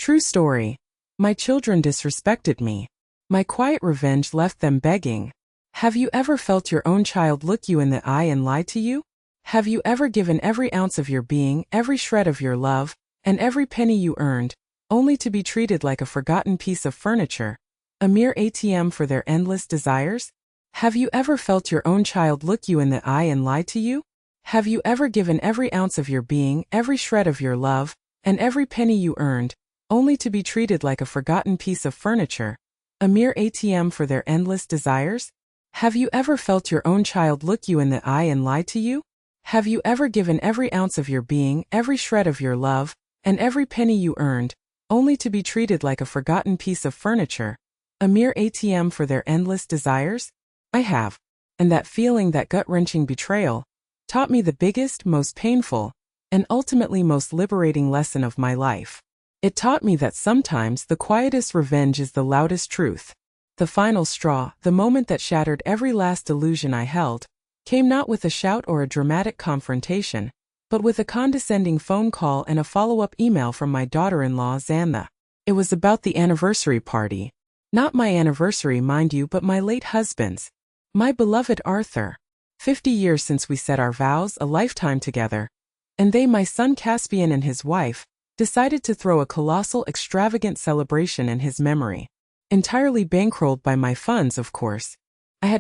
True story. My children disrespected me. My quiet revenge left them begging. Have you ever felt your own child look you in the eye and lie to you? Have you ever given every ounce of your being, every shred of your love, and every penny you earned, only to be treated like a forgotten piece of furniture, a mere ATM for their endless desires? Have you ever felt your own child look you in the eye and lie to you? Have you ever given every ounce of your being, every shred of your love, and every penny you earned, only to be treated like a forgotten piece of furniture, a mere ATM for their endless desires? Have you ever felt your own child look you in the eye and lie to you? Have you ever given every ounce of your being, every shred of your love, and every penny you earned, only to be treated like a forgotten piece of furniture, a mere ATM for their endless desires? I have. And that feeling, that gut-wrenching betrayal, taught me the biggest, most painful, and ultimately most liberating lesson of my life. It taught me that sometimes the quietest revenge is the loudest truth. The final straw, the moment that shattered every last illusion I held, came not with a shout or a dramatic confrontation, but with a condescending phone call and a follow-up email from my daughter-in-law, Xantha. It was about the anniversary party. Not my anniversary, mind you, but my late husband's. My beloved Arthur. 50 years since we said our vows, a lifetime together. And they, my son Caspian and his wife, decided to throw a colossal, extravagant celebration in his memory. Entirely bankrolled by my funds, of course. I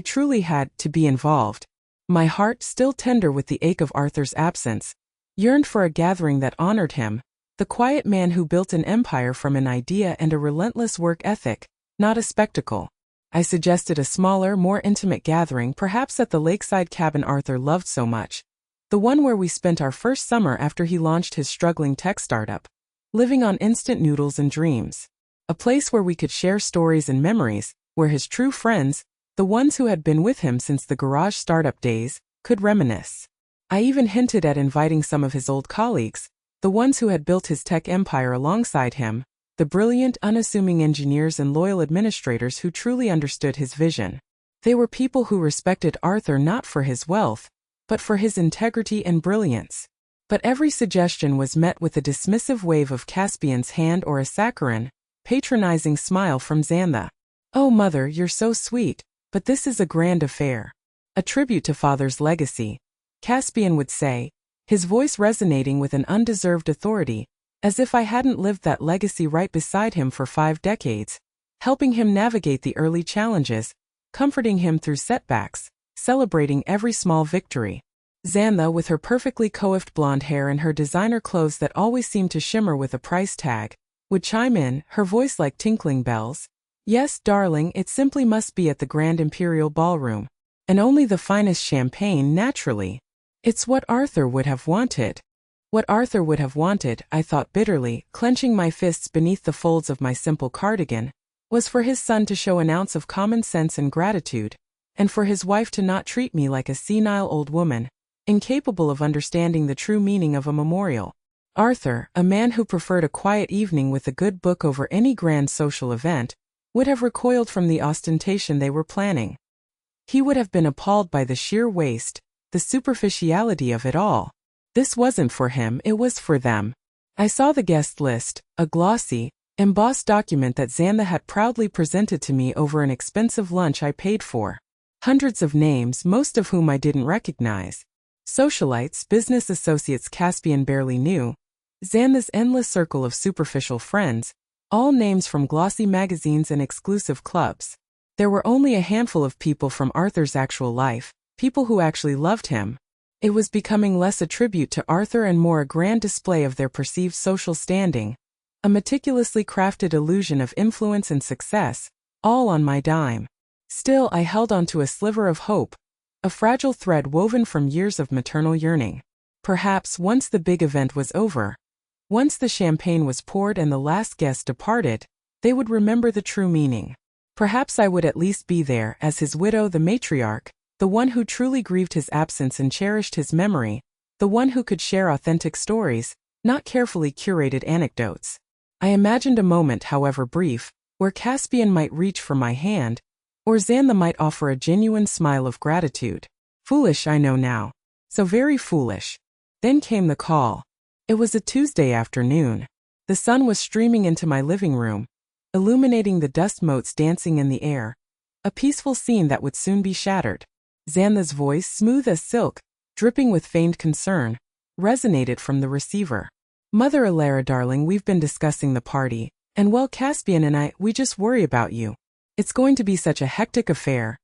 truly had, to be involved. My heart, still tender with the ache of Arthur's absence, yearned for a gathering that honored him, the quiet man who built an empire from an idea and a relentless work ethic, not a spectacle. I suggested a smaller, more intimate gathering, perhaps at the lakeside cabin Arthur loved so much, the one where we spent our first summer after he launched his struggling tech startup, living on instant noodles and dreams. A place where we could share stories and memories, where his true friends, the ones who had been with him since the garage startup days, could reminisce. I even hinted at inviting some of his old colleagues, the ones who had built his tech empire alongside him, the brilliant, unassuming engineers and loyal administrators who truly understood his vision. They were people who respected Arthur not for his wealth, but for his integrity and brilliance. But every suggestion was met with a dismissive wave of Caspian's hand or a saccharine, patronizing smile from Xantha. "Oh, mother, you're so sweet, but this is a grand affair. A tribute to father's legacy," Caspian would say, his voice resonating with an undeserved authority, as if I hadn't lived that legacy right beside him for 5 decades, helping him navigate the early challenges, comforting him through setbacks, celebrating every small victory. Xantha, with her perfectly coiffed blonde hair and her designer clothes that always seemed to shimmer with a price tag, would chime in, her voice like tinkling bells. "Yes, darling, it simply must be at the Grand Imperial Ballroom. And only the finest champagne, naturally. It's what Arthur would have wanted." What Arthur would have wanted, I thought bitterly, clenching my fists beneath the folds of my simple cardigan, was for his son to show an ounce of common sense and gratitude, and for his wife to not treat me like a senile old woman, incapable of understanding the true meaning of a memorial. Arthur, a man who preferred a quiet evening with a good book over any grand social event, would have recoiled from the ostentation they were planning. He would have been appalled by the sheer waste, the superficiality of it all. This wasn't for him, it was for them. I saw the guest list, a glossy, embossed document that Xantha had proudly presented to me over an expensive lunch I paid for. Hundreds of names, most of whom I didn't recognize. Socialites, business associates Caspian barely knew. Xantha's endless circle of superficial friends, all names from glossy magazines and exclusive clubs. There were only a handful of people from Arthur's actual life, people who actually loved him. It was becoming less a tribute to Arthur and more a grand display of their perceived social standing, a meticulously crafted illusion of influence and success, all on my dime. Still, I held on to a sliver of hope, a fragile thread woven from years of maternal yearning. Perhaps once the big event was over, once the champagne was poured and the last guest departed, they would remember the true meaning. Perhaps I would at least be there as his widow, the matriarch, the one who truly grieved his absence and cherished his memory, the one who could share authentic stories, not carefully curated anecdotes. I imagined a moment, however brief, where Caspian might reach for my hand, or Xantha might offer a genuine smile of gratitude. Foolish, I know now. So very foolish. Then came the call. It was a Tuesday afternoon. The sun was streaming into my living room, illuminating the dust motes dancing in the air, a peaceful scene that would soon be shattered. Xantha's voice, smooth as silk, dripping with feigned concern, resonated from the receiver. Mother Alara, darling, we've been discussing the party, and well, Caspian and we just worry about you. It's going to be such a hectic affair.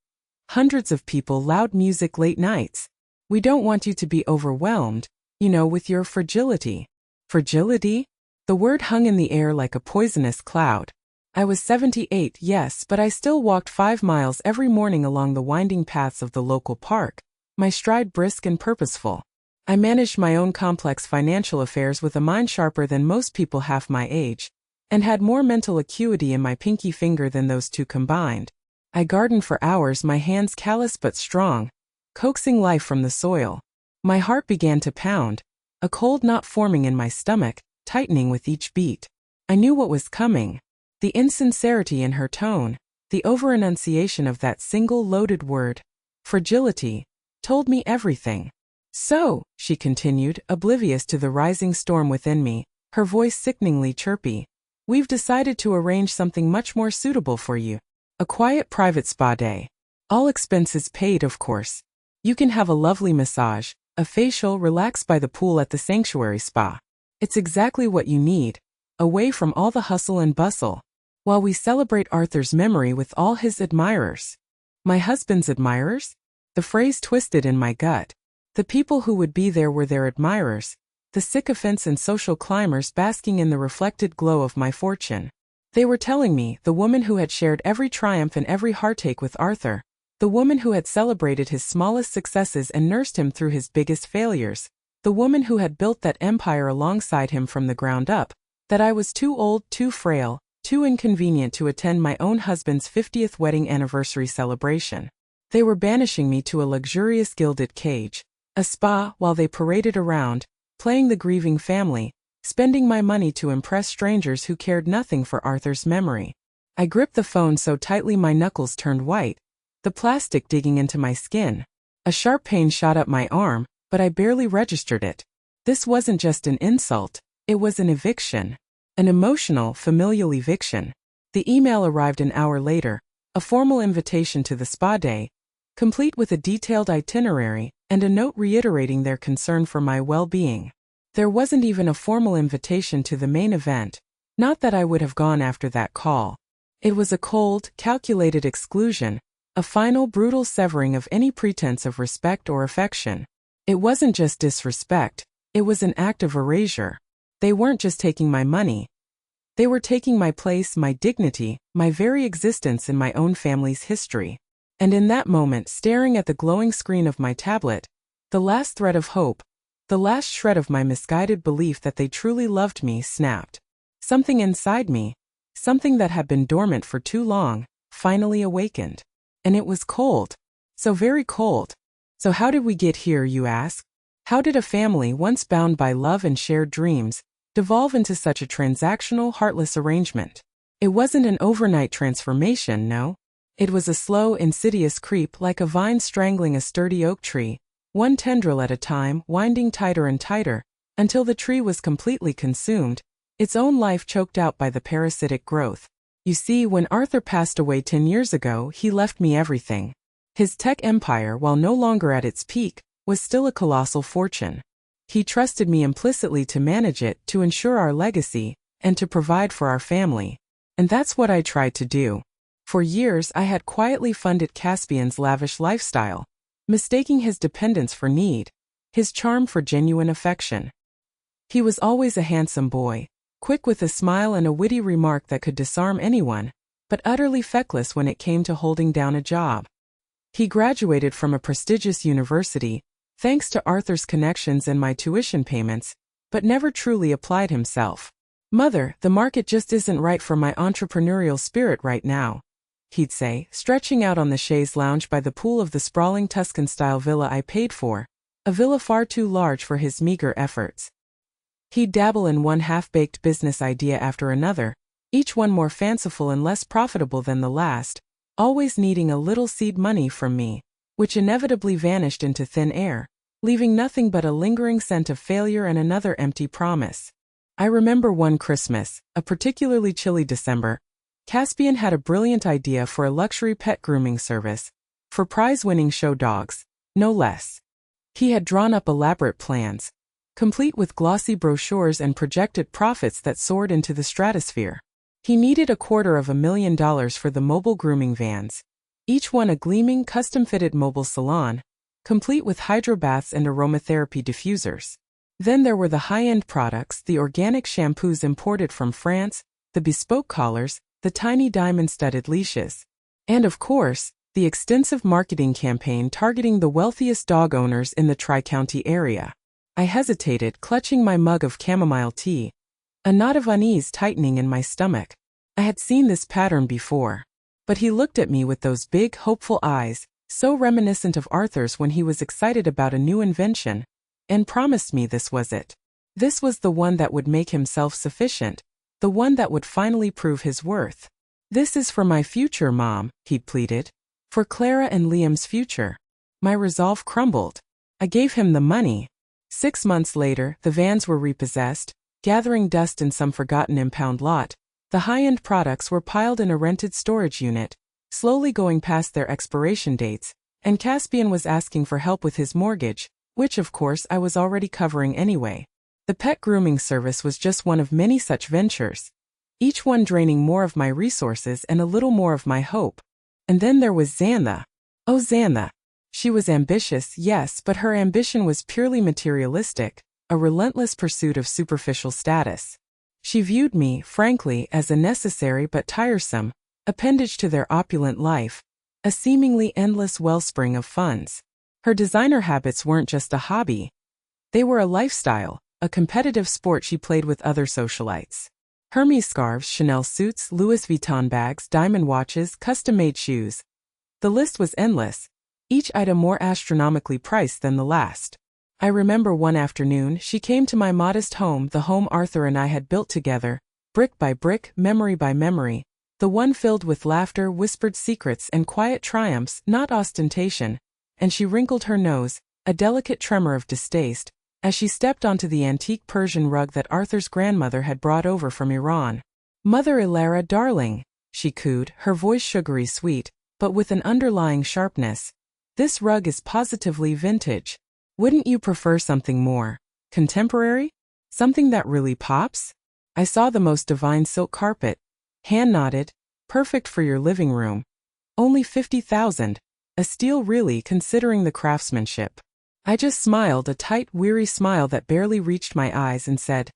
Hundreds of people, loud music, late nights. We don't want you to be overwhelmed, with your fragility. Fragility? The word hung in the air like a poisonous cloud. I was 78, yes, but I still walked 5 miles every morning along the winding paths of the local park, my stride brisk and purposeful. I managed my own complex financial affairs with a mind sharper than most people half my age, and had more mental acuity in my pinky finger than those two combined. I gardened for hours, my hands callous but strong, coaxing life from the soil. My heart began to pound, a cold knot forming in my stomach, tightening with each beat. I knew what was coming. The insincerity in her tone, the over-enunciation of that single loaded word, fragility, told me everything. So, she continued, oblivious to the rising storm within me, her voice sickeningly chirpy, we've decided to arrange something much more suitable for you. A quiet private spa day. All expenses paid, of course. You can have a lovely massage, a facial, relax by the pool at the sanctuary spa. It's exactly what you need, away from all the hustle and bustle, while we celebrate Arthur's memory with all his admirers. My husband's admirers? The phrase twisted in my gut. The people who would be there were their admirers, the sycophants and social climbers basking in the reflected glow of my fortune. They were telling me, the woman who had shared every triumph and every heartache with Arthur, the woman who had celebrated his smallest successes and nursed him through his biggest failures, the woman who had built that empire alongside him from the ground up, that I was too old, too frail, too inconvenient to attend my own husband's 50th wedding anniversary celebration. They were banishing me to a luxurious gilded cage, a spa, while they paraded around, playing the grieving family, spending my money to impress strangers who cared nothing for Arthur's memory. I gripped the phone so tightly my knuckles turned white, the plastic digging into my skin. A sharp pain shot up my arm, but I barely registered it. This wasn't just an insult, it was an eviction. An emotional, familial eviction. The email arrived an hour later, a formal invitation to the spa day, complete with a detailed itinerary and a note reiterating their concern for my well-being. There wasn't even a formal invitation to the main event, not that I would have gone after that call. It was a cold, calculated exclusion, a final brutal severing of any pretense of respect or affection. It wasn't just disrespect, it was an act of erasure. They weren't just taking my money. They were taking my place, my dignity, my very existence in my own family's history. And in that moment, staring at the glowing screen of my tablet, the last thread of hope, the last shred of my misguided belief that they truly loved me, snapped. Something inside me, something that had been dormant for too long, finally awakened. And it was cold. So very cold. So how did we get here, you ask? How did a family once bound by love and shared dreams devolve into such a transactional, heartless arrangement? It wasn't an overnight transformation, no. It was a slow, insidious creep like a vine strangling a sturdy oak tree, one tendril at a time, winding tighter and tighter, until the tree was completely consumed, its own life choked out by the parasitic growth. You see, when Arthur passed away 10 years ago, he left me everything. His tech empire, while no longer at its peak, was still a colossal fortune. He trusted me implicitly to manage it, to ensure our legacy, and to provide for our family. And that's what I tried to do. For years I had quietly funded Caspian's lavish lifestyle, mistaking his dependence for need, his charm for genuine affection. He was always a handsome boy, quick with a smile and a witty remark that could disarm anyone, but utterly feckless when it came to holding down a job. He graduated from a prestigious university, thanks to Arthur's connections and my tuition payments, but never truly applied himself. Mother, the market just isn't right for my entrepreneurial spirit right now, he'd say, stretching out on the chaise lounge by the pool of the sprawling Tuscan-style villa I paid for, a villa far too large for his meager efforts. He'd dabble in one half-baked business idea after another, each one more fanciful and less profitable than the last, always needing a little seed money from me, which inevitably vanished into thin air, leaving nothing but a lingering scent of failure and another empty promise. I remember one Christmas, a particularly chilly December, Caspian had a brilliant idea for a luxury pet grooming service, for prize-winning show dogs, no less. He had drawn up elaborate plans, complete with glossy brochures and projected profits that soared into the stratosphere. He needed $250,000 for the mobile grooming vans, each one a gleaming, custom-fitted mobile salon, complete with hydrobaths and aromatherapy diffusers. Then there were the high-end products, the organic shampoos imported from France, the bespoke collars, the tiny diamond-studded leashes, and of course, the extensive marketing campaign targeting the wealthiest dog owners in the Tri-County area. I hesitated, clutching my mug of chamomile tea, a knot of unease tightening in my stomach. I had seen this pattern before. But he looked at me with those big, hopeful eyes, so reminiscent of Arthur's when he was excited about a new invention, and promised me this was it. This was the one that would make him self-sufficient, the one that would finally prove his worth. "This is for my future, Mom," he pleaded. "For Clara and Liam's future." My resolve crumbled. I gave him the money. 6 months later, the vans were repossessed, gathering dust in some forgotten impound lot. The high-end products were piled in a rented storage unit, slowly going past their expiration dates, and Caspian was asking for help with his mortgage, which of course I was already covering anyway. The pet grooming service was just one of many such ventures, each one draining more of my resources and a little more of my hope. And then there was Xantha. Oh, Xantha. She was ambitious, yes, but her ambition was purely materialistic, a relentless pursuit of superficial status. She viewed me, frankly, as a necessary but tiresome appendage to their opulent life, a seemingly endless wellspring of funds. Her designer habits weren't just a hobby. They were a lifestyle, a competitive sport she played with other socialites. Hermes scarves, Chanel suits, Louis Vuitton bags, diamond watches, custom-made shoes. The list was endless, each item more astronomically priced than the last. I remember one afternoon she came to my modest home, the home Arthur and I had built together, brick by brick, memory by memory, the one filled with laughter, whispered secrets, and quiet triumphs, not ostentation, and she wrinkled her nose, a delicate tremor of distaste, as she stepped onto the antique Persian rug that Arthur's grandmother had brought over from Iran. "Mother Ilara, darling," she cooed, her voice sugary sweet, but with an underlying sharpness. "This rug is positively vintage. Wouldn't you prefer something more contemporary? Something that really pops?" I saw the most divine silk carpet, hand-knotted, perfect for your living room. Only 50,000, a steal really considering the craftsmanship. I just smiled, a tight, weary smile that barely reached my eyes, and said,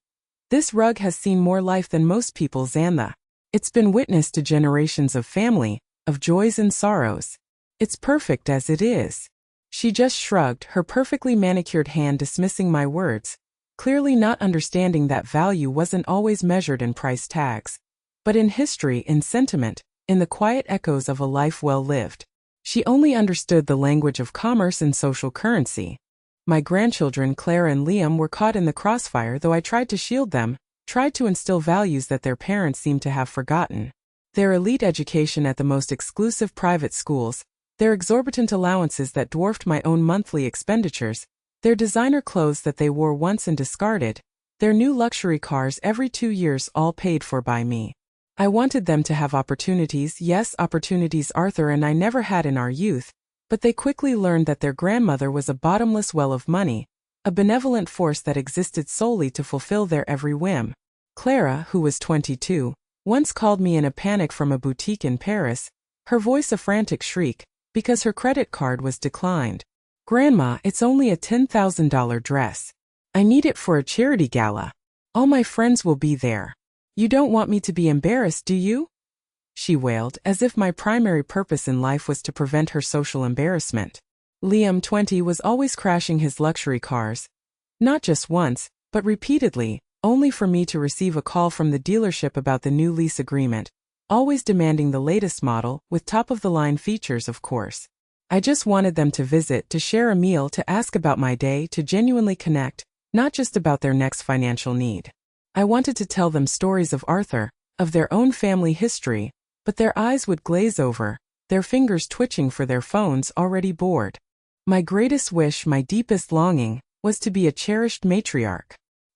"This rug has seen more life than most people, Xantha. It's been witness to generations of family, of joys and sorrows. It's perfect as it is." She just shrugged, her perfectly manicured hand dismissing my words, clearly not understanding that value wasn't always measured in price tags, but in history, in sentiment, in the quiet echoes of a life well lived. She only understood the language of commerce and social currency. My grandchildren, Clara and Liam, were caught in the crossfire, though I tried to shield them, tried to instill values that their parents seemed to have forgotten. Their elite education at the most exclusive private schools, their exorbitant allowances that dwarfed my own monthly expenditures, their designer clothes that they wore once and discarded, their new luxury cars every 2 years, all paid for by me. I wanted them to have opportunities, yes, opportunities Arthur and I never had in our youth, but they quickly learned that their grandmother was a bottomless well of money, a benevolent force that existed solely to fulfill their every whim. Clara, who was 22, once called me in a panic from a boutique in Paris, her voice a frantic shriek, because her credit card was declined. "Grandma, it's only a $10,000 dress. I need it for a charity gala. All my friends will be there. You don't want me to be embarrassed, do you?" she wailed, as if my primary purpose in life was to prevent her social embarrassment. Liam, 20, was always crashing his luxury cars. Not just once, but repeatedly, only for me to receive a call from the dealership about the new lease agreement, always demanding the latest model, with top-of-the-line features, of course. I just wanted them to visit, to share a meal, to ask about my day, to genuinely connect, not just about their next financial need. I wanted to tell them stories of Arthur, of their own family history, but their eyes would glaze over, their fingers twitching for their phones already bored. My greatest wish, my deepest longing, was to be a cherished matriarch.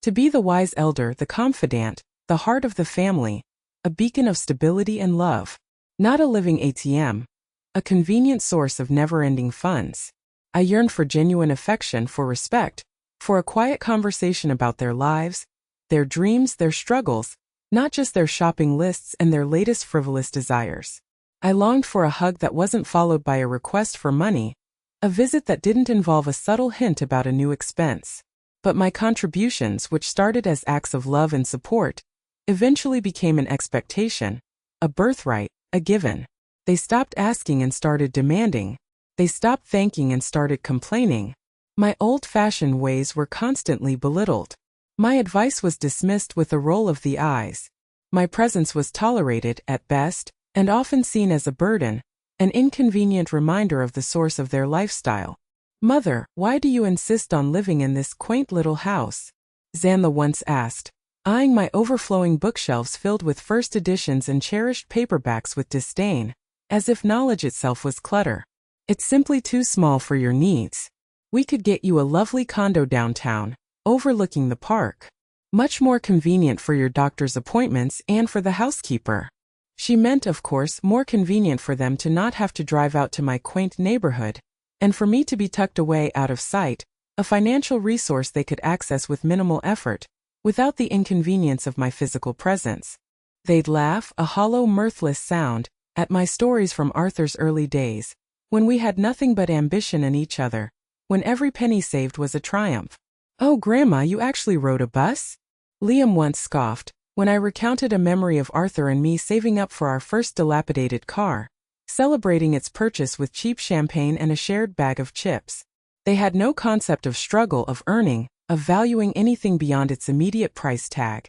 To be the wise elder, the confidant, the heart of the family, a beacon of stability and love. Not a living ATM, a convenient source of never-ending funds. I yearned for genuine affection, for respect, for a quiet conversation about their lives, their dreams, their struggles, not just their shopping lists and their latest frivolous desires. I longed for a hug that wasn't followed by a request for money, a visit that didn't involve a subtle hint about a new expense. But my contributions, which started as acts of love and support, eventually became an expectation, a birthright, a given. They stopped asking and started demanding. They stopped thanking and started complaining. My old-fashioned ways were constantly belittled. My advice was dismissed with a roll of the eyes. My presence was tolerated, at best, and often seen as a burden, an inconvenient reminder of the source of their lifestyle. "Mother, why do you insist on living in this quaint little house?" Xantha once asked, eyeing my overflowing bookshelves filled with first editions and cherished paperbacks with disdain, as if knowledge itself was clutter. "It's simply too small for your needs. We could get you a lovely condo downtown, overlooking the park. Much more convenient for your doctor's appointments and for the housekeeper." She meant, of course, more convenient for them to not have to drive out to my quaint neighborhood, and for me to be tucked away out of sight, a financial resource they could access with minimal effort, without the inconvenience of my physical presence. They'd laugh, a hollow, mirthless sound, at my stories from Arthur's early days, when we had nothing but ambition in each other, when every penny saved was a triumph. "Oh, Grandma, you actually rode a bus?" Liam once scoffed, when I recounted a memory of Arthur and me saving up for our first dilapidated car, celebrating its purchase with cheap champagne and a shared bag of chips. They had no concept of struggle, of earning, of valuing anything beyond its immediate price tag,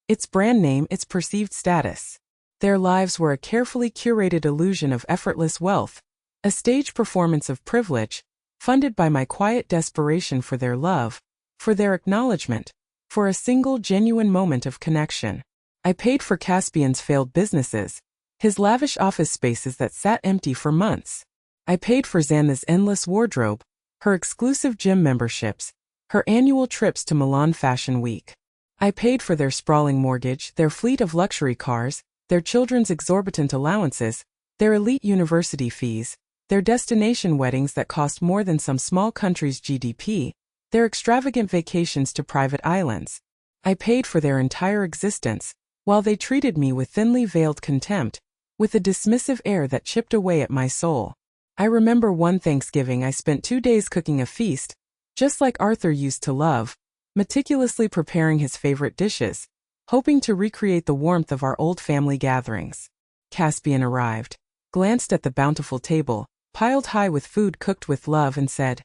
its brand name, its perceived status. Their lives were a carefully curated illusion of effortless wealth, a stage performance of privilege, funded by my quiet desperation for their love, for their acknowledgement, for a single genuine moment of connection. I paid for Caspian's failed businesses, his lavish office spaces that sat empty for months. I paid for Xantha's endless wardrobe, her exclusive gym memberships, her annual trips to Milan Fashion Week. I paid for their sprawling mortgage, their fleet of luxury cars, their children's exorbitant allowances, their elite university fees, their destination weddings that cost more than some small country's GDP, their extravagant vacations to private islands. I paid for their entire existence, while they treated me with thinly veiled contempt, with a dismissive air that chipped away at my soul. I remember one Thanksgiving I spent 2 days cooking a feast, just like Arthur used to love, meticulously preparing his favorite dishes, hoping to recreate the warmth of our old family gatherings. Caspian arrived, glanced at the bountiful table, piled high with food cooked with love, and said,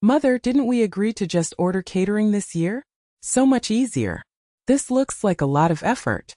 "Mother, didn't we agree to just order catering this year? So much easier. This looks like a lot of effort."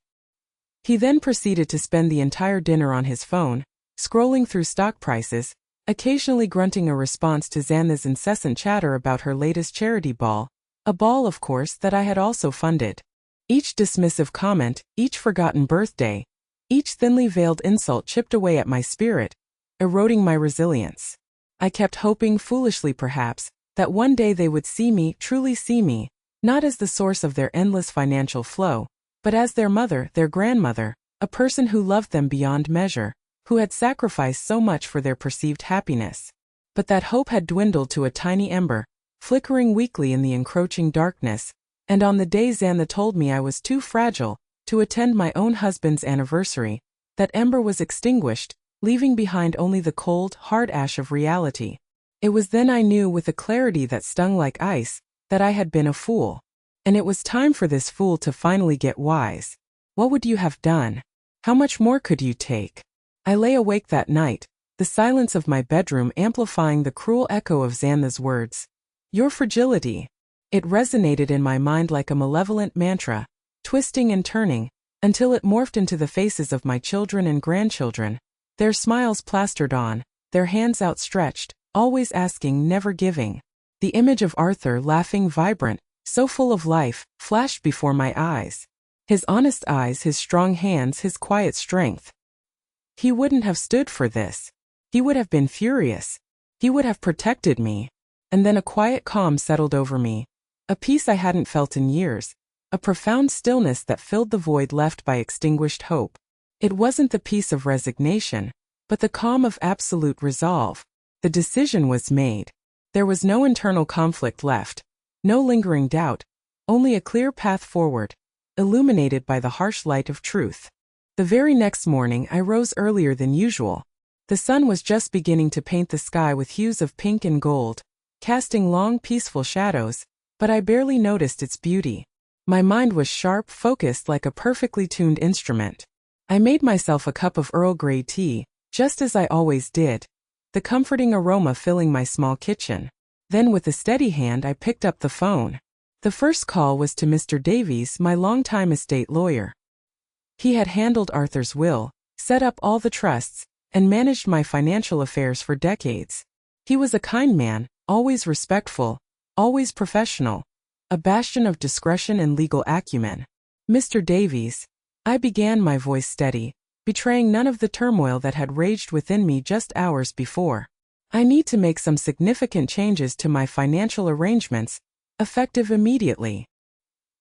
He then proceeded to spend the entire dinner on his phone, scrolling through stock prices, occasionally grunting a response to Xantha's incessant chatter about her latest charity ball, a ball, of course, that I had also funded. Each dismissive comment, each forgotten birthday, each thinly veiled insult chipped away at my spirit, eroding my resilience. I kept hoping, foolishly perhaps, that one day they would see me, truly see me, not as the source of their endless financial flow, but as their mother, their grandmother, a person who loved them beyond measure, who had sacrificed so much for their perceived happiness. But that hope had dwindled to a tiny ember, flickering weakly in the encroaching darkness, and on the day Xantha told me I was too fragile to attend my own husband's anniversary, that ember was extinguished, leaving behind only the cold, hard ash of reality. It was then I knew, with a clarity that stung like ice, that I had been a fool. And it was time for this fool to finally get wise. What would you have done? How much more could you take? I lay awake that night, the silence of my bedroom amplifying the cruel echo of Xantha's words. "Your fragility." It resonated in my mind like a malevolent mantra, twisting and turning, until it morphed into the faces of my children and grandchildren, their smiles plastered on, their hands outstretched, always asking, never giving. The image of Arthur, laughing, vibrant, so full of life, flashed before my eyes. His honest eyes, his strong hands, his quiet strength. He wouldn't have stood for this. He would have been furious. He would have protected me. And then a quiet calm settled over me, a peace I hadn't felt in years, a profound stillness that filled the void left by extinguished hope. It wasn't the peace of resignation, but the calm of absolute resolve. The decision was made. There was no internal conflict left, no lingering doubt, only a clear path forward, illuminated by the harsh light of truth. The very next morning I rose earlier than usual. The sun was just beginning to paint the sky with hues of pink and gold, casting long, peaceful shadows, but I barely noticed its beauty. My mind was sharp, focused like a perfectly tuned instrument. I made myself a cup of Earl Grey tea, just as I always did, the comforting aroma filling my small kitchen. Then with a steady hand I picked up the phone. The first call was to Mr. Davies, my longtime estate lawyer. He had handled Arthur's will, set up all the trusts, and managed my financial affairs for decades. He was a kind man, always respectful, always professional, a bastion of discretion and legal acumen. Mr. Davies, I began, my voice steady, betraying none of the turmoil that had raged within me just hours before. I need to make some significant changes to my financial arrangements, effective immediately.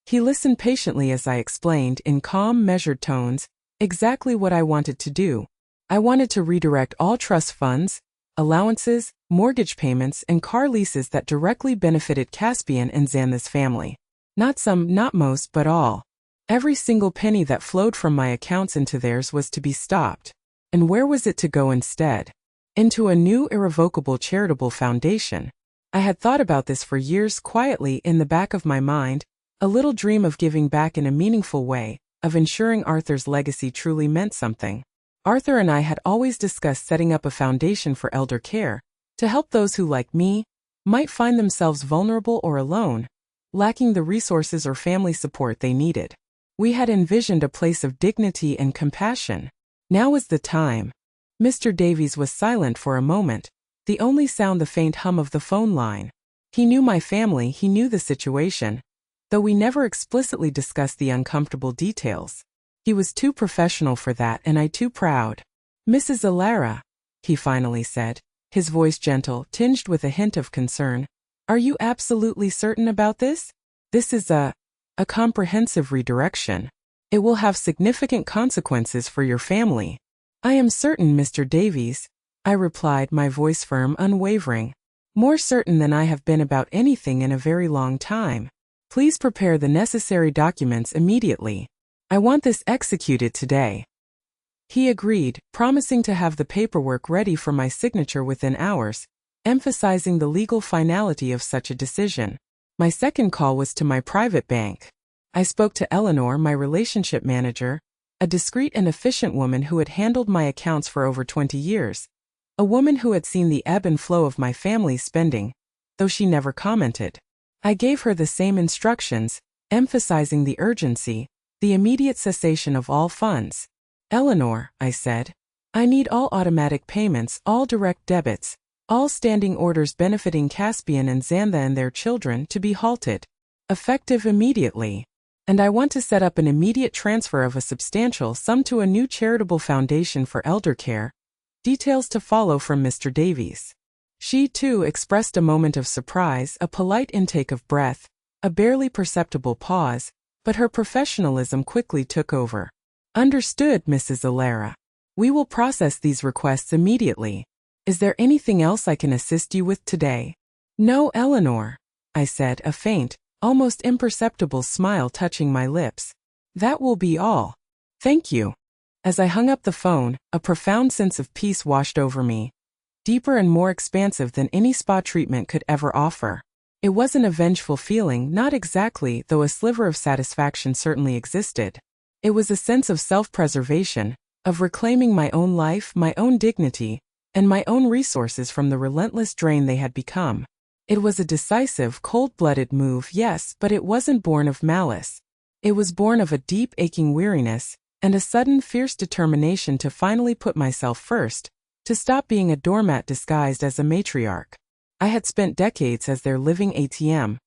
He listened patiently as I explained in calm, measured tones exactly what I wanted to do. I wanted to redirect all trust funds, allowances, mortgage payments, and car leases that directly benefited Caspian and Xanthus family. Not some, not most, but all. Every single penny that flowed from my accounts into theirs was to be stopped. And where was it to go instead? Into a new irrevocable charitable foundation. I had thought about this for years quietly in the back of my mind, a little dream of giving back in a meaningful way, of ensuring Arthur's legacy truly meant something. Arthur and I had always discussed setting up a foundation for elder care, to help those who, like me, might find themselves vulnerable or alone, lacking the resources or family support they needed. We had envisioned a place of dignity and compassion. Now was the time. Mr. Davies was silent for a moment, the only sound the faint hum of the phone line. He knew my family, he knew the situation, though we never explicitly discussed the uncomfortable details. He was too professional for that, and I too proud. Mrs. Alara, he finally said, his voice gentle, tinged with a hint of concern, are you absolutely certain about this? This is a comprehensive redirection. It will have significant consequences for your family. I am certain, Mr. Davies, I replied, my voice firm, unwavering. More certain than I have been about anything in a very long time. Please prepare the necessary documents immediately. I want this executed today. He agreed, promising to have the paperwork ready for my signature within hours, emphasizing the legal finality of such a decision. My second call was to my private bank. I spoke to Eleanor, my relationship manager, a discreet and efficient woman who had handled my accounts for over 20 years, a woman who had seen the ebb and flow of my family's spending, though she never commented. I gave her the same instructions, emphasizing the urgency, the immediate cessation of all funds. Eleanor, I said, I need all automatic payments, all direct debits, all standing orders benefiting Caspian and Xantha and their children to be halted, effective immediately. And I want to set up an immediate transfer of a substantial sum to a new charitable foundation for elder care. Details to follow from Mr. Davies. She, too, expressed a moment of surprise, a polite intake of breath, a barely perceptible pause, but her professionalism quickly took over. Understood, Mrs. Alara. We will process these requests immediately. Is there anything else I can assist you with today? No, Eleanor, I said, a faint, almost imperceptible smile touching my lips. That will be all. Thank you. As I hung up the phone, a profound sense of peace washed over me, deeper and more expansive than any spa treatment could ever offer. It wasn't a vengeful feeling, not exactly, though a sliver of satisfaction certainly existed. It was a sense of self-preservation, of reclaiming my own life, my own dignity, and my own resources from the relentless drain they had become. It was a decisive, cold-blooded move, yes, but it wasn't born of malice. It was born of a deep, aching weariness, and a sudden, fierce determination to finally put myself first, to stop being a doormat disguised as a matriarch. I had spent decades as their living ATM,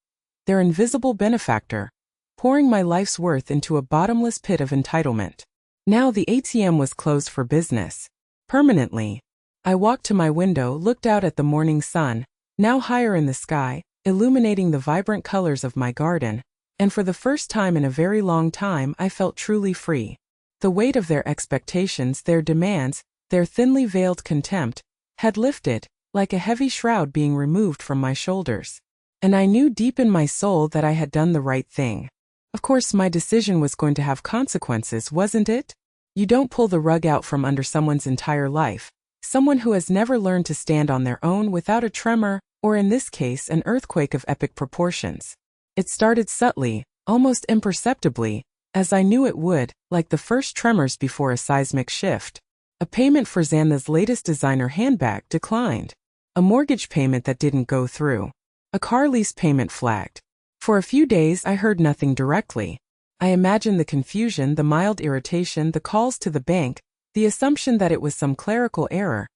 their invisible benefactor, pouring my life's worth into a bottomless pit of entitlement. Now the ATM was closed for business. Permanently. I walked to my window, looked out at the morning sun, now higher in the sky, illuminating the vibrant colors of my garden, And for the first time in a very long time I felt truly free. The weight of their expectations, their demands, their thinly veiled contempt, had lifted, like a heavy shroud being removed from my shoulders. And I knew deep in my soul that I had done the right thing. Of course, my decision was going to have consequences, wasn't it? You don't pull the rug out from under someone's entire life. Someone who has never learned to stand on their own without a tremor, or in this case, an earthquake of epic proportions. It started subtly, almost imperceptibly, as I knew it would, like the first tremors before a seismic shift. A payment for Xantha's latest designer handbag declined. A mortgage payment that didn't go through. A car lease payment flagged. For a few days I heard nothing directly. I imagined the confusion, the mild irritation, the calls to the bank, the assumption that it was some clerical error,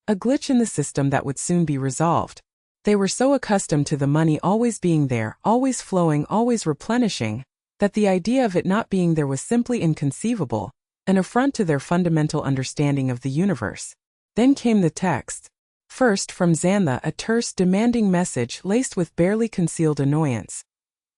a glitch in the system that would soon be resolved. They were so accustomed to the money always being there, always flowing, always replenishing, that the idea of it not being there was simply inconceivable, an affront to their fundamental understanding of the universe. Then came the text. First, from Xantha, a terse, demanding message laced with barely concealed annoyance.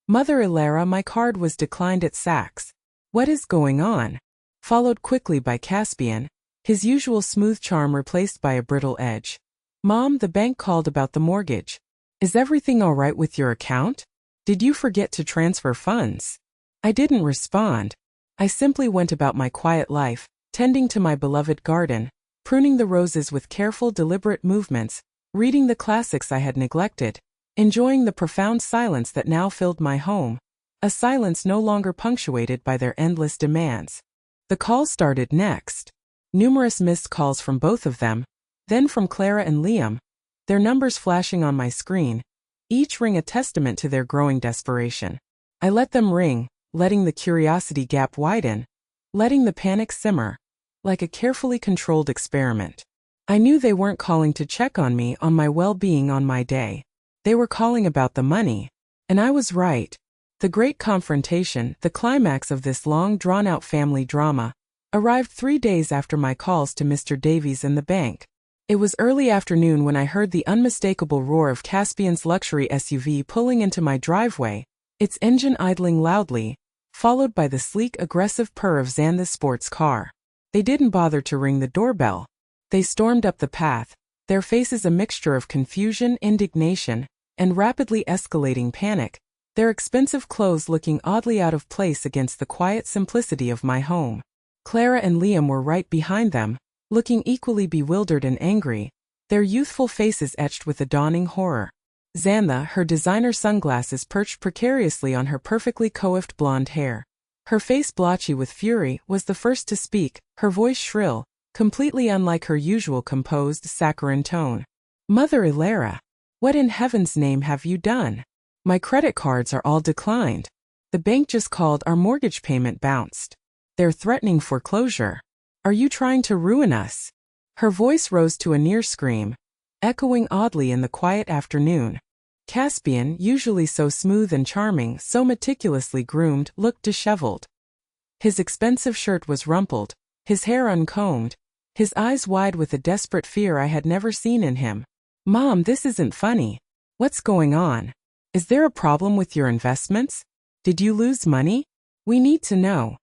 Mother Ilara, my card was declined at Saks. What is going on? Followed quickly by Caspian, his usual smooth charm replaced by a brittle edge. Mom, the bank called about the mortgage. Is everything all right with your account? Did you forget to transfer funds? I didn't respond. I simply went about my quiet life, tending to my beloved garden, pruning the roses with careful, deliberate movements, reading the classics I had neglected, enjoying the profound silence that now filled my home, a silence no longer punctuated by their endless demands. The call started next. Numerous missed calls from both of them, then from Clara and Liam, their numbers flashing on my screen, each ring a testament to their growing desperation. I let them ring, letting the curiosity gap widen, letting the panic simmer, like a carefully controlled experiment. I knew they weren't calling to check on me, on my well-being, on my day. They were calling about the money. And I was right. The great confrontation, the climax of this long drawn-out family drama, arrived 3 days after my calls to Mr. Davies and the bank. It was early afternoon when I heard the unmistakable roar of Caspian's luxury SUV pulling into my driveway, its engine idling loudly, followed by the sleek, aggressive purr of Xantha's sports car. They didn't bother to ring the doorbell. They stormed up the path, their faces a mixture of confusion, indignation, and rapidly escalating panic, their expensive clothes looking oddly out of place against the quiet simplicity of my home. Clara and Liam were right behind them, looking equally bewildered and angry, their youthful faces etched with a dawning horror. Xantha, her designer sunglasses perched precariously on her perfectly coiffed blonde hair. Her face blotchy with fury, was the first to speak, her voice shrill, completely unlike her usual composed, saccharine tone. Mother Ilara, what in heaven's name have you done? My credit cards are all declined. The bank just called, our mortgage payment bounced. They're threatening foreclosure. Are you trying to ruin us? Her voice rose to a near scream, echoing oddly in the quiet afternoon. Caspian, usually so smooth and charming, so meticulously groomed, looked disheveled. His expensive shirt was rumpled, his hair uncombed, his eyes wide with a desperate fear I had never seen in him. Mom, this isn't funny. What's going on? Is there a problem with your investments? Did you lose money? We need to know.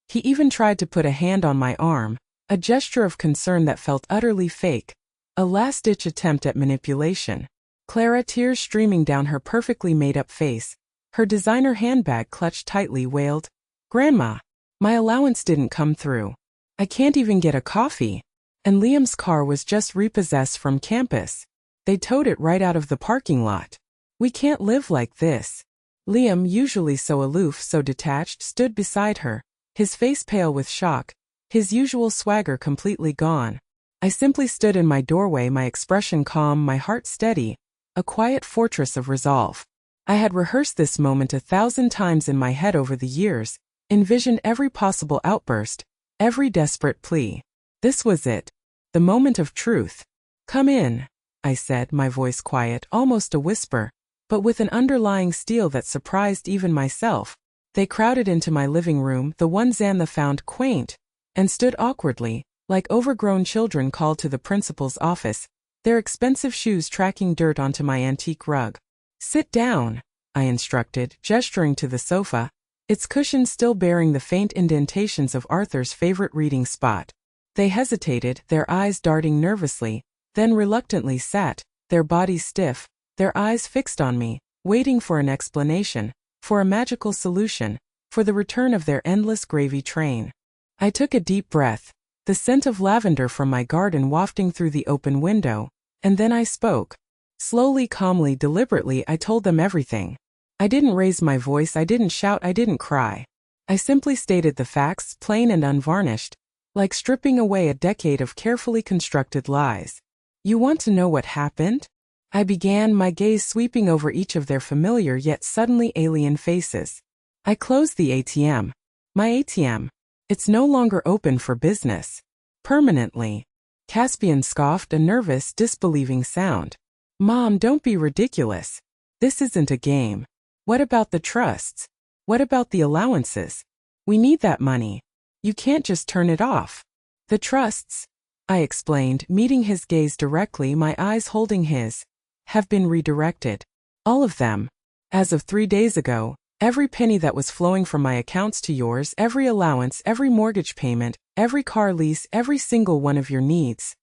He even tried to put a hand on my arm, a gesture of concern that felt utterly fake, a last-ditch attempt at manipulation. Clara, tears streaming down her perfectly made-up face, her designer handbag clutched tightly, wailed, "Grandma, my allowance didn't come through. I can't even get a coffee. And Liam's car was just repossessed from campus. They towed it right out of the parking lot. We can't live like this." Liam, usually so aloof, so detached, stood beside her, his face pale with shock, his usual swagger completely gone. I simply stood in my doorway, my expression calm, my heart steady, a quiet fortress of resolve. I had rehearsed this moment 1,000 times in my head over the years, envisioned every possible outburst, every desperate plea. This was it. The moment of truth. "Come in," I said, my voice quiet, almost a whisper, but with an underlying steel that surprised even myself. They crowded into my living room, the one Xantha found quaint, and stood awkwardly, like overgrown children called to the principal's office, their expensive shoes tracking dirt onto my antique rug. "Sit down," I instructed, gesturing to the sofa, its cushions still bearing the faint indentations of Arthur's favorite reading spot. They hesitated, their eyes darting nervously, then reluctantly sat, their bodies stiff, their eyes fixed on me, waiting for an explanation, for a magical solution, for the return of their endless gravy train. I took a deep breath, the scent of lavender from my garden wafting through the open window, and then I spoke. Slowly, calmly, deliberately, I told them everything. I didn't raise my voice, I didn't shout, I didn't cry. I simply stated the facts, plain and unvarnished, like stripping away a decade of carefully constructed lies. You want to know what happened? I began, my gaze sweeping over each of their familiar yet suddenly alien faces. I closed the ATM. My ATM. It's no longer open for business. Permanently. Caspian scoffed, a nervous, disbelieving sound. Mom, don't be ridiculous. This isn't a game. What about the trusts? What about the allowances? We need that money. You can't just turn it off. The trusts, I explained, meeting his gaze directly, my eyes holding his, have been redirected. All of them. As of 3 days ago, every penny that was flowing from my accounts to yours, every allowance, every mortgage payment, every car lease, every single one of your needs.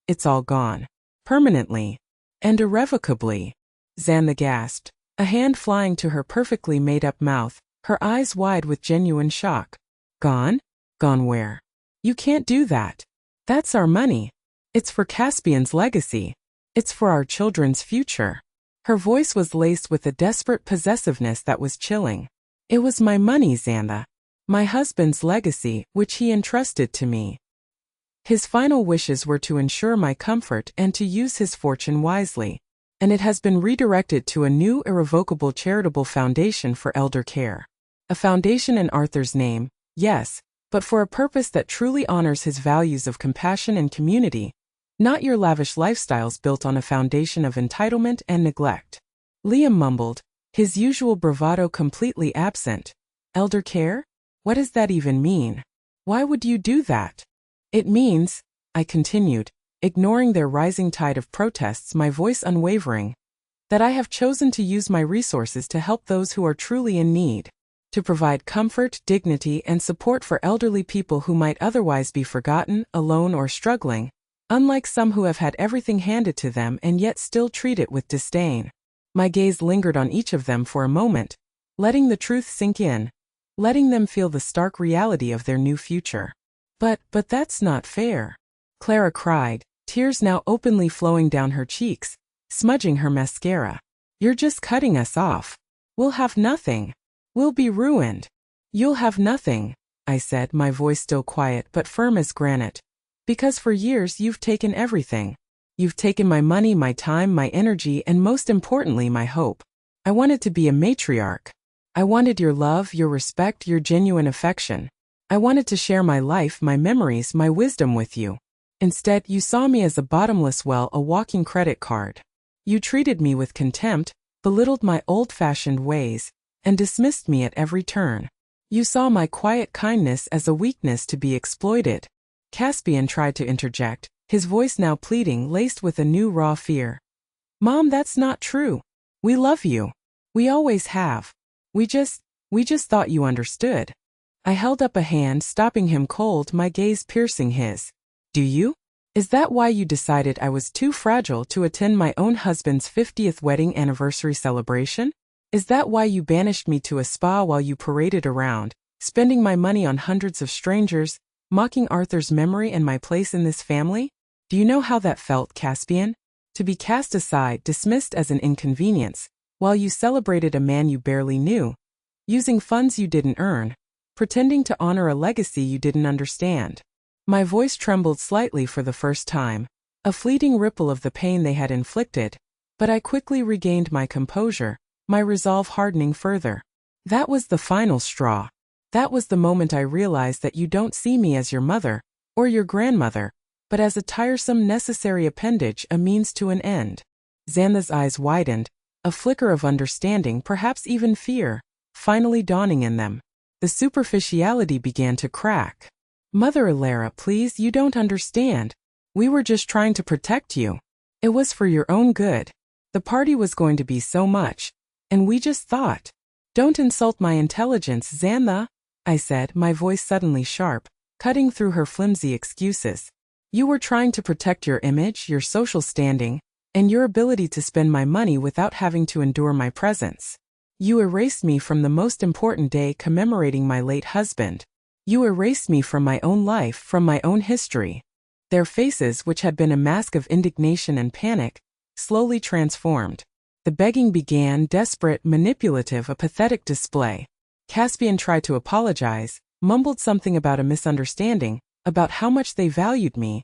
It's all gone. Permanently. And irrevocably. Xantha gasped, a hand flying to her perfectly made-up mouth, her eyes wide with genuine shock. Gone? Gone where? You can't do that. That's our money. It's for Caspian's legacy. It's for our children's future. Her voice was laced with a desperate possessiveness that was chilling. It was my money, Xantha. My husband's legacy, which he entrusted to me. His final wishes were to ensure my comfort and to use his fortune wisely. And it has been redirected to a new irrevocable charitable foundation for elder care. A foundation in Arthur's name, yes, but for a purpose that truly honors his values of compassion and community. Not your lavish lifestyles built on a foundation of entitlement and neglect. Liam mumbled, his usual bravado completely absent. Elder care? What does that even mean? Why would you do that? It means, I continued, ignoring their rising tide of protests, my voice unwavering, that I have chosen to use my resources to help those who are truly in need, to provide comfort, dignity, and support for elderly people who might otherwise be forgotten, alone, or struggling. Unlike some who have had everything handed to them and yet still treat it with disdain. My gaze lingered on each of them for a moment, letting the truth sink in, letting them feel the stark reality of their new future. But that's not fair. Clara cried, tears now openly flowing down her cheeks, smudging her mascara. You're just cutting us off. We'll have nothing. We'll be ruined. You'll have nothing, I said, my voice still quiet but firm as granite. Because for years you've taken everything. You've taken my money, my time, my energy, and most importantly, my hope. I wanted to be a matriarch. I wanted your love, your respect, your genuine affection. I wanted to share my life, my memories, my wisdom with you. Instead, you saw me as a bottomless well, a walking credit card. You treated me with contempt, belittled my old-fashioned ways, and dismissed me at every turn. You saw my quiet kindness as a weakness to be exploited. Caspian tried to interject, his voice now pleading, laced with a new raw fear. Mom, that's not true. We love you. We always have. We just thought you understood. I held up a hand, stopping him cold, my gaze piercing his. Do you? Is that why you decided I was too fragile to attend my own husband's 50th wedding anniversary celebration? Is that why you banished me to a spa while you paraded around, spending my money on hundreds of strangers, mocking Arthur's memory and my place in this family? Do you know how that felt, Caspian? To be cast aside, dismissed as an inconvenience, while you celebrated a man you barely knew, using funds you didn't earn, pretending to honor a legacy you didn't understand. My voice trembled slightly for the first time, a fleeting ripple of the pain they had inflicted, but I quickly regained my composure, my resolve hardening further. That was the final straw. That was the moment I realized that you don't see me as your mother, or your grandmother, but as a tiresome necessary appendage, a means to an end. Xantha's eyes widened, a flicker of understanding, perhaps even fear, finally dawning in them. The superficiality began to crack. Mother Alara, please, you don't understand. We were just trying to protect you. It was for your own good. The party was going to be so much And we just thought. Don't insult my intelligence, Xantha, I said, my voice suddenly sharp, cutting through her flimsy excuses. You were trying to protect your image, your social standing, and your ability to spend my money without having to endure my presence. You erased me from the most important day commemorating my late husband. You erased me from my own life, from my own history. Their faces, which had been a mask of indignation and panic, slowly transformed. The begging began, desperate, manipulative, a pathetic display. Caspian tried to apologize, mumbled something about a misunderstanding, about how much they valued me,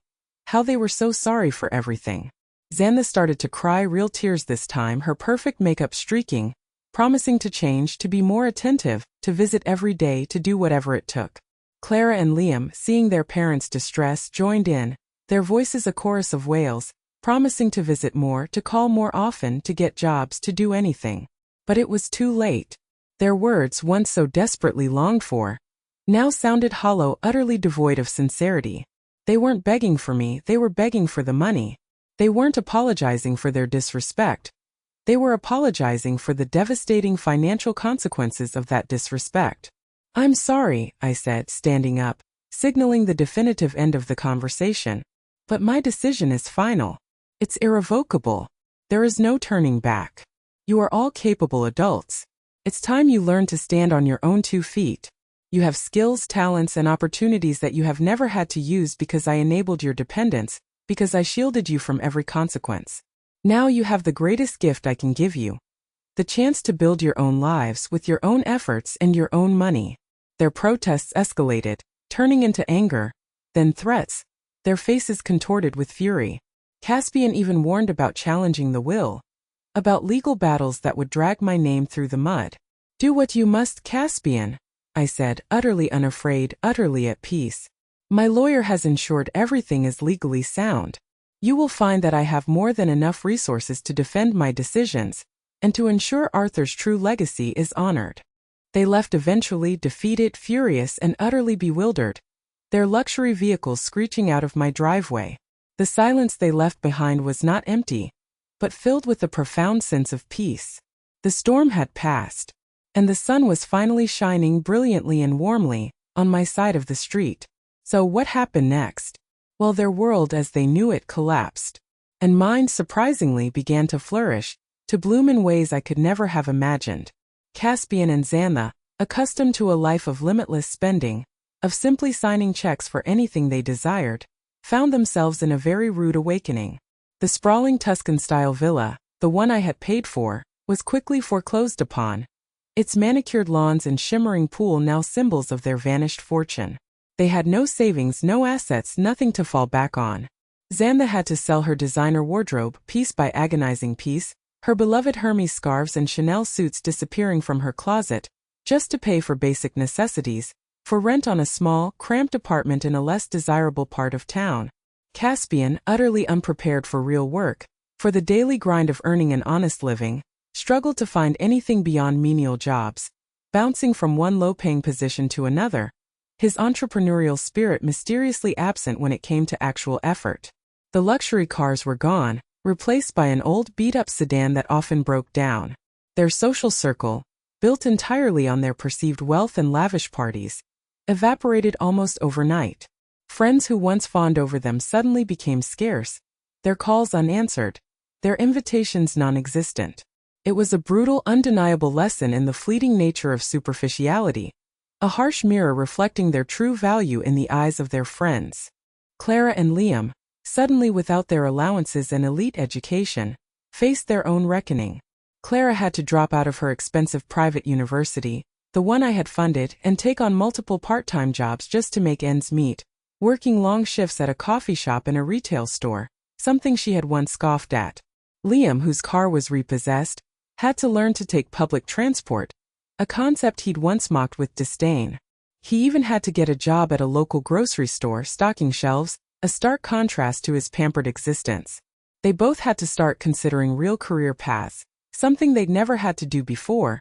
how they were so sorry for everything. Xantha started to cry, real tears this time, her perfect makeup streaking, promising to change, to be more attentive, to visit every day, to do whatever it took. Clara and Liam, seeing their parents' distress, joined in, their voices a chorus of wails, promising to visit more, to call more often, to get jobs, to do anything. But it was too late. Their words, once so desperately longed for, now sounded hollow, utterly devoid of sincerity. They weren't begging for me, they were begging for the money. They weren't apologizing for their disrespect. They were apologizing for the devastating financial consequences of that disrespect. I'm sorry, I said, standing up, signaling the definitive end of the conversation. But my decision is final. It's irrevocable. There is no turning back. You are all capable adults. It's time you learn to stand on your own 2 feet. You have skills, talents, and opportunities that you have never had to use because I enabled your dependence, because I shielded you from every consequence. Now you have the greatest gift I can give you. The chance to build your own lives with your own efforts and your own money. Their protests escalated, turning into anger, then threats, their faces contorted with fury. Caspian even warned about challenging the will, about legal battles that would drag my name through the mud. Do what you must, Caspian, I said, utterly unafraid, utterly at peace. My lawyer has ensured everything is legally sound. You will find that I have more than enough resources to defend my decisions, and to ensure Arthur's true legacy is honored. They left eventually, defeated, furious, and utterly bewildered, their luxury vehicles screeching out of my driveway. The silence they left behind was not empty, but filled with a profound sense of peace. The storm had passed, and the sun was finally shining brilliantly and warmly on my side of the street. So what happened next? Well, their world as they knew it collapsed, and mine surprisingly began to flourish, to bloom in ways I could never have imagined. Caspian and Xantha, accustomed to a life of limitless spending, of simply signing checks for anything they desired, found themselves in a very rude awakening. The sprawling Tuscan-style villa, the one I had paid for, was quickly foreclosed upon, its manicured lawns and shimmering pool now symbols of their vanished fortune. They had no savings, no assets, nothing to fall back on. Xantha had to sell her designer wardrobe, piece by agonizing piece, her beloved Hermes scarves and Chanel suits disappearing from her closet, just to pay for basic necessities, for rent on a small, cramped apartment in a less desirable part of town. Caspian, utterly unprepared for real work, for the daily grind of earning an honest living, struggled to find anything beyond menial jobs, bouncing from one low-paying position to another, his entrepreneurial spirit mysteriously absent when it came to actual effort. The luxury cars were gone, replaced by an old beat-up sedan that often broke down. Their social circle, built entirely on their perceived wealth and lavish parties, evaporated almost overnight. Friends who once fawned over them suddenly became scarce, their calls unanswered, their invitations non-existent. It was a brutal, undeniable lesson in the fleeting nature of superficiality, a harsh mirror reflecting their true value in the eyes of their friends. Clara and Liam, suddenly without their allowances and elite education, faced their own reckoning. Clara had to drop out of her expensive private university, the one I had funded, and take on multiple part-time jobs just to make ends meet, working long shifts at a coffee shop and a retail store, something she had once scoffed at. Liam, whose car was repossessed, had to learn to take public transport, a concept he'd once mocked with disdain. He even had to get a job at a local grocery store stocking shelves, a stark contrast to his pampered existence. They both had to start considering real career paths, something they'd never had to do before,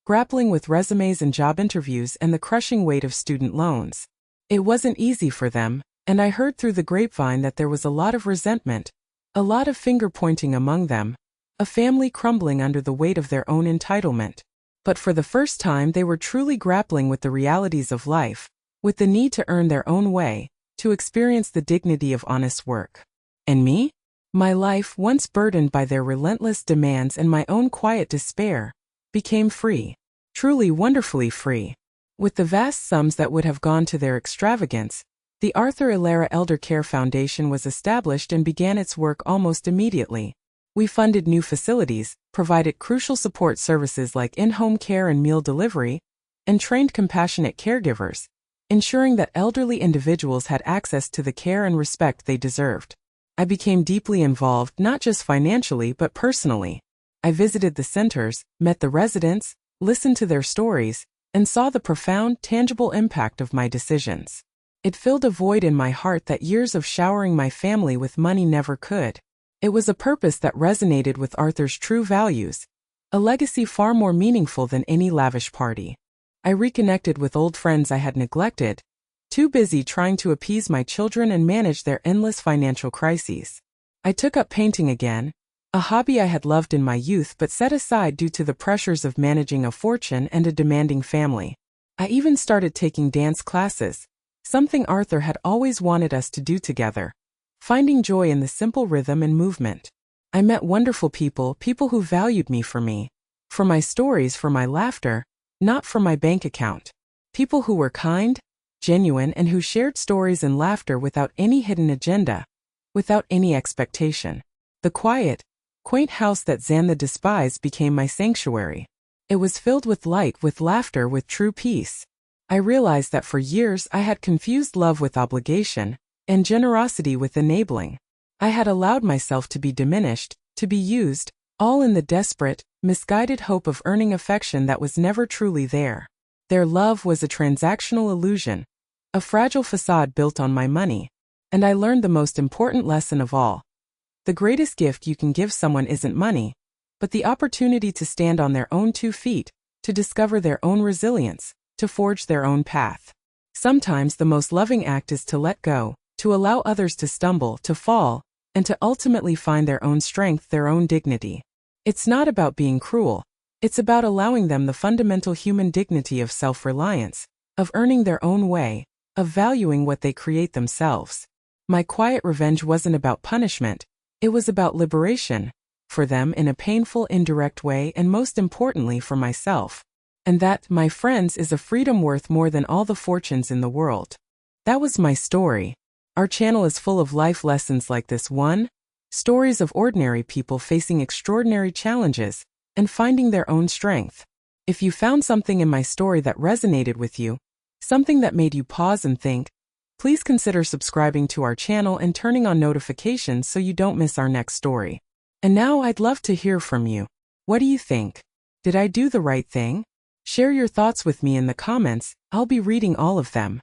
grappling with resumes and job interviews and the crushing weight of student loans. It wasn't easy for them, and I heard through the grapevine that there was a lot of resentment, a lot of finger-pointing among them, a family crumbling under the weight of their own entitlement. But for the first time they were truly grappling with the realities of life, with the need to earn their own way, to experience the dignity of honest work. And me? My life, once burdened by their relentless demands and my own quiet despair, became free. Truly wonderfully free. With the vast sums that would have gone to their extravagance, the Arthur Ilera Elder Care Foundation was established and began its work almost immediately. We funded new facilities, provided crucial support services like in-home care and meal delivery, and trained compassionate caregivers, ensuring that elderly individuals had access to the care and respect they deserved. I became deeply involved not just financially but personally. I visited the centers, met the residents, listened to their stories, and saw the profound, tangible impact of my decisions. It filled a void in my heart that years of showering my family with money never could. It was a purpose that resonated with Arthur's true values, a legacy far more meaningful than any lavish party. I reconnected with old friends I had neglected, too busy trying to appease my children and manage their endless financial crises. I took up painting again, a hobby I had loved in my youth but set aside due to the pressures of managing a fortune and a demanding family. I even started taking dance classes, something Arthur had always wanted us to do together, finding joy in the simple rhythm and movement. I met wonderful people who valued me for my stories, for my laughter, not for my bank account. People who were kind, genuine, and who shared stories and laughter without any hidden agenda, without any expectation. The quiet, quaint house that Xanthi despised became my sanctuary. It was filled with light, with laughter, with true peace. I realized that for years I had confused love with obligation, and generosity with enabling. I had allowed myself to be diminished, to be used, all in the desperate, misguided hope of earning affection that was never truly there. Their love was a transactional illusion, a fragile facade built on my money. And I learned the most important lesson of all. The greatest gift you can give someone isn't money, but the opportunity to stand on their own 2 feet, to discover their own resilience, to forge their own path. Sometimes the most loving act is to let go, to allow others to stumble, to fall, and to ultimately find their own strength, their own dignity. It's not about being cruel. It's about allowing them the fundamental human dignity of self-reliance, of earning their own way, of valuing what they create themselves. My quiet revenge wasn't about punishment. It was about liberation, for them in a painful, indirect way, and most importantly for myself. And that, my friends, is a freedom worth more than all the fortunes in the world. That was my story. Our channel is full of life lessons like this one, stories of ordinary people facing extraordinary challenges and finding their own strength. If you found something in my story that resonated with you, something that made you pause and think, please consider subscribing to our channel and turning on notifications so you don't miss our next story. And now I'd love to hear from you. What do you think? Did I do the right thing? Share your thoughts with me in the comments. I'll be reading all of them.